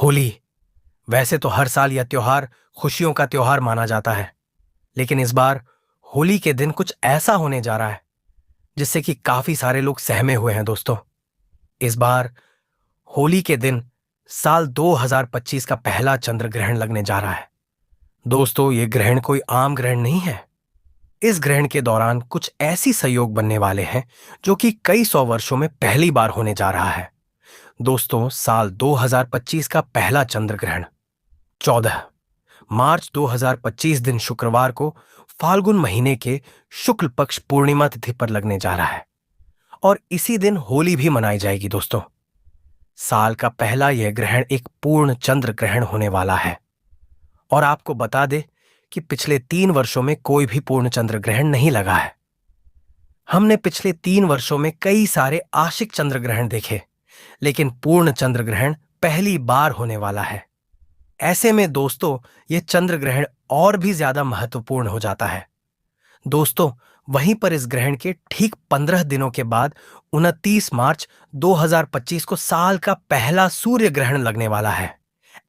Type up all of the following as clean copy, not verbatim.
होली। वैसे तो हर साल यह त्योहार खुशियों का त्योहार माना जाता है, लेकिन इस बार होली के दिन कुछ ऐसा होने जा रहा है जिससे कि काफी सारे लोग सहमे हुए हैं दोस्तों। इस बार होली के दिन साल 2025 का पहला चंद्र ग्रहण लगने जा रहा है। दोस्तों, ये ग्रहण कोई आम ग्रहण नहीं है। इस ग्रहण के दौरान कुछ ऐसी संयोग बनने वाले हैं जो कि कई सौ वर्षों में पहली बार होने जा रहा है। दोस्तों, साल 2025 का पहला चंद्र ग्रहण 14 मार्च 2025 दिन शुक्रवार को फाल्गुन महीने के शुक्ल पक्ष पूर्णिमा तिथि पर लगने जा रहा है और इसी दिन होली भी मनाई जाएगी। दोस्तों, साल का पहला यह ग्रहण एक पूर्ण चंद्र ग्रहण होने वाला है और आपको बता दे कि पिछले 3 वर्षों में कोई भी पूर्ण चंद्र ग्रहण नहीं लगा है। हमने पिछले 3 वर्षों में कई सारे आंशिक चंद्र ग्रहण देखे, लेकिन पूर्ण चंद्र ग्रहण पहली बार होने वाला है। ऐसे में दोस्तों, यह चंद्र ग्रहण और भी ज्यादा महत्वपूर्ण हो जाता है। दोस्तों, वहीं पर इस ग्रहण के ठीक 15 दिनों के बाद 29 मार्च 2025 को साल का पहला सूर्य ग्रहण लगने वाला है।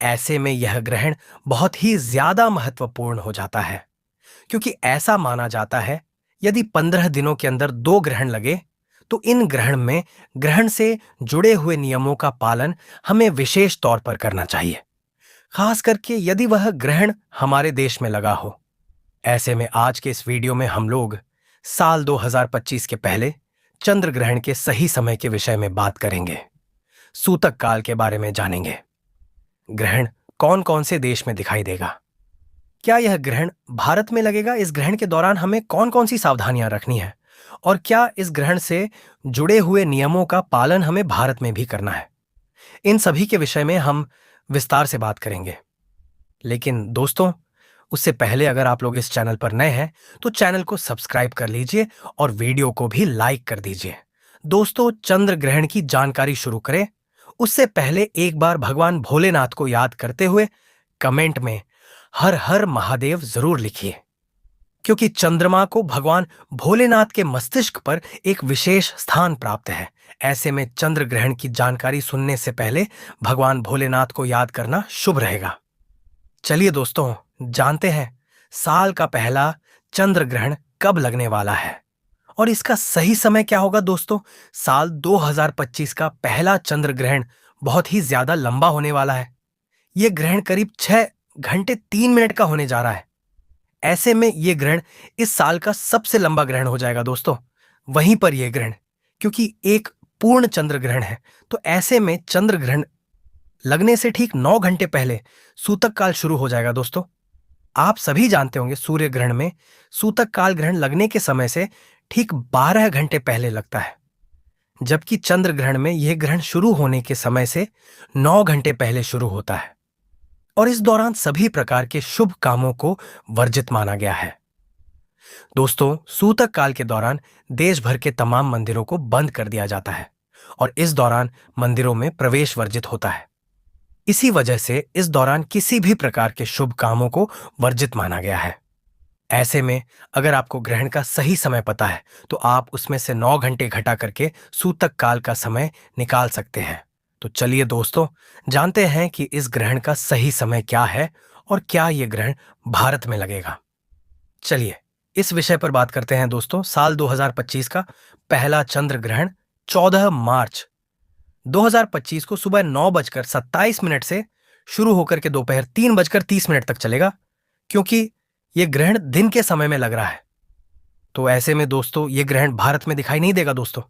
ऐसे में यह ग्रहण बहुत ही ज्यादा महत्वपूर्ण हो जाता है, क्योंकि ऐसा माना जाता है यदि 15 दिनों के अंदर 2 ग्रहण लगे तो इन ग्रहण से जुड़े हुए नियमों का पालन हमें विशेष तौर पर करना चाहिए, खास करके यदि वह ग्रहण हमारे देश में लगा हो। ऐसे में आज के इस वीडियो में हम लोग साल 2025 के पहले चंद्र ग्रहण के सही समय के विषय में बात करेंगे, सूतक काल के बारे में जानेंगे। ग्रहण कौन कौन से देश में दिखाई देगा, क्या यह ग्रहण भारत में लगेगा, इस ग्रहण के दौरान हमें कौन कौन सी सावधानियां रखनी है और क्या इस ग्रहण से जुड़े हुए नियमों का पालन हमें भारत में भी करना है। इन सभी के विषय में हम विस्तार से बात करेंगे। लेकिन दोस्तों, उससे पहले अगर आप लोग इस चैनल पर नए हैं तो चैनल को सब्सक्राइब कर लीजिए और वीडियो को भी लाइक कर दीजिए। दोस्तों, चंद्र ग्रहण की जानकारी शुरू करें उससे पहले एक बार भगवान भोलेनाथ को याद करते हुए कमेंट में हर हर महादेव जरूर लिखिए, क्योंकि चंद्रमा को भगवान भोलेनाथ के मस्तिष्क पर एक विशेष स्थान प्राप्त है। ऐसे में चंद्र ग्रहण की जानकारी सुनने से पहले भगवान भोलेनाथ को याद करना शुभ रहेगा। चलिए दोस्तों, जानते हैं साल का पहला चंद्र ग्रहण कब लगने वाला है और इसका सही समय क्या होगा। दोस्तों, साल 2025 का पहला चंद्र ग्रहण बहुत ही ज्यादा लंबा होने वाला है। यह ग्रहण करीब 6 घंटे 3 मिनट का होने जा रहा है। ऐसे में यह ग्रहण इस साल का सबसे लंबा ग्रहण हो जाएगा। दोस्तों, वहीं पर यह ग्रहण क्योंकि एक पूर्ण चंद्र ग्रहण है, तो ऐसे में चंद्र ग्रहण लगने से ठीक 9 घंटे पहले सूतक काल शुरू हो जाएगा। दोस्तों, आप सभी जानते होंगे सूर्य ग्रहण में सूतक काल ग्रहण लगने के समय से ठीक 12 घंटे पहले लगता है, जबकि चंद्र ग्रहण में यह ग्रहण शुरू होने के समय से 9 घंटे पहले शुरू होता है और इस दौरान सभी प्रकार के शुभ कामों को वर्जित माना गया है। दोस्तों, सूतक काल के दौरान देश भर के तमाम मंदिरों को बंद कर दिया जाता है और इस दौरान मंदिरों में प्रवेश वर्जित होता है। इसी वजह से इस दौरान किसी भी प्रकार के शुभ कामों को वर्जित माना गया है। ऐसे में अगर आपको ग्रहण का सही समय पता है तो आप उसमें से 9 घंटे घटा करके सूतक काल का समय निकाल सकते हैं। तो चलिए दोस्तों, जानते हैं कि इस ग्रहण का सही समय क्या है और क्या यह ग्रहण भारत में लगेगा। चलिए इस विषय पर बात करते हैं। दोस्तों, साल 2025 का पहला चंद्र ग्रहण 14 मार्च 2025 को सुबह 9:27 से शुरू होकर के दोपहर 3:30 तक चलेगा, क्योंकि यह ग्रहण दिन के समय में लग रहा है। तो ऐसे में दोस्तों, यह ग्रहण भारत में दिखाई नहीं देगा। दोस्तों,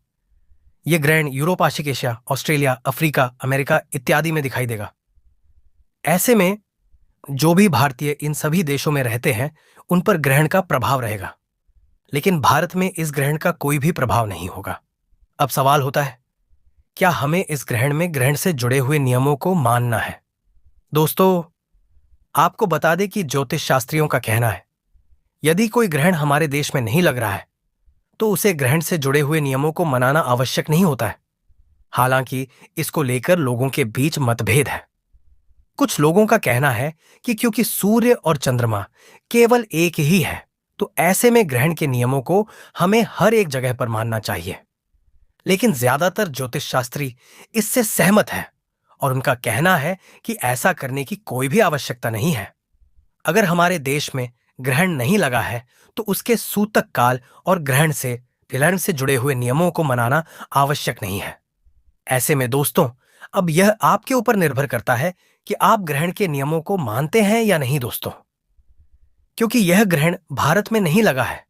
यह ग्रहण यूरोप, आशिक एशिया, ऑस्ट्रेलिया, अफ्रीका, अमेरिका इत्यादि में दिखाई देगा। ऐसे में जो भी भारतीय इन सभी देशों में रहते हैं उन पर ग्रहण का प्रभाव रहेगा, लेकिन भारत में इस ग्रहण का कोई भी प्रभाव नहीं होगा। अब सवाल होता है, क्या हमें इस ग्रहण में ग्रहण से जुड़े हुए नियमों को मानना है। दोस्तों, आपको बता दें कि ज्योतिष शास्त्रियों का कहना है यदि कोई ग्रहण हमारे देश में नहीं लग रहा है तो उसे ग्रहण से जुड़े हुए नियमों को मनाना आवश्यक नहीं होता है। हालांकि इसको लेकर लोगों के बीच मतभेद है। कुछ लोगों का कहना है कि क्योंकि सूर्य और चंद्रमा केवल एक ही है, तो ऐसे में ग्रहण के नियमों को हमें हर एक जगह पर मानना चाहिए। लेकिन ज्यादातर ज्योतिष शास्त्री इससे सहमत है और उनका कहना है कि ऐसा करने की कोई भी आवश्यकता नहीं है। अगर हमारे देश में ग्रहण नहीं लगा है तो उसके सूतक काल और ग्रहण से जुड़े हुए नियमों को मनाना आवश्यक नहीं है। ऐसे में दोस्तों, अब यह आपके ऊपर निर्भर करता है कि आप ग्रहण के नियमों को मानते हैं या नहीं दोस्तों, क्योंकि यह ग्रहण भारत में नहीं लगा है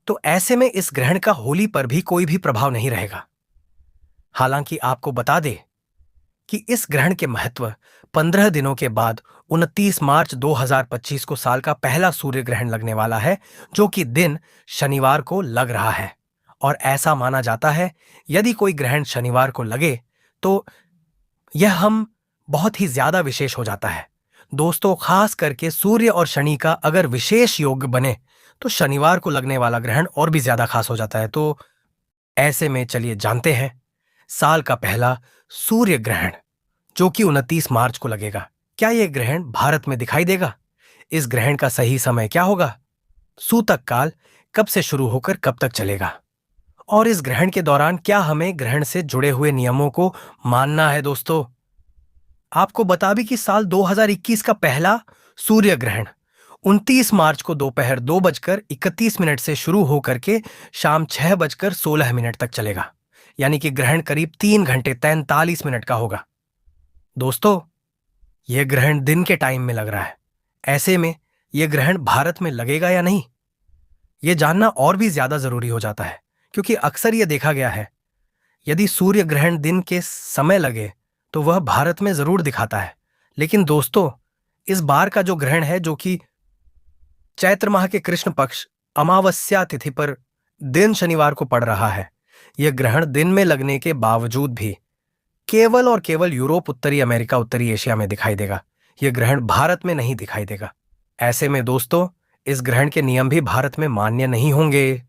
तो ऐसे में इस ग्रहण का होली पर भी कोई भी प्रभाव नहीं रहेगा। हालांकि आपको बता दें कि इस ग्रहण के महत्व 15 दिनों के बाद 29 मार्च 2025 को साल का पहला सूर्य ग्रहण लगने वाला है, जो कि दिन शनिवार को लग रहा है। और ऐसा माना जाता है यदि कोई ग्रहण शनिवार को लगे तो यह हम बहुत ही ज्यादा विशेष हो जाता है दोस्तों। खास करके सूर्य और शनि का अगर विशेष योग बने तो शनिवार को लगने वाला ग्रहण और भी ज्यादा खास हो जाता है। तो ऐसे में चलिए जानते हैं साल का पहला सूर्य ग्रहण जो कि 29 मार्च को लगेगा। क्या यह ग्रहण भारत में दिखाई देगा? इस ग्रहण का सही समय क्या होगा? सूतक काल कब से शुरू होकर कब तक चलेगा? और इस ग्रहण के दौरान क्या हमें ग्रहण से जुड़े हुए नियमों को मानना है दोस्तों? आपको बता भी कि साल 2021 का पहला सूर्य ग्रहण 29 मार्च को दोपहर 2:31 से शुरू होकर के शाम 6:16 तक चलेगा, यानी कि ग्रहण करीब 3 घंटे 43 मिनट का होगा। दोस्तों, यह ग्रहण दिन के टाइम में लग रहा है। ऐसे में यह ग्रहण भारत में लगेगा या नहीं, यह जानना और भी ज्यादा जरूरी हो जाता है, क्योंकि अक्सर यह देखा गया है यदि सूर्य ग्रहण दिन के समय लगे तो वह भारत में जरूर दिखाता है। लेकिन दोस्तों, इस बार का जो ग्रहण है जो कि चैत्र माह के कृष्ण पक्ष अमावस्या तिथि पर दिन शनिवार को पड़ रहा है, यह ग्रहण दिन में लगने के बावजूद भी केवल और केवल यूरोप, उत्तरी अमेरिका, उत्तरी एशिया में दिखाई देगा। यह ग्रहण भारत में नहीं दिखाई देगा। ऐसे में दोस्तों, इस ग्रहण के नियम भी भारत में मान्य नहीं होंगे।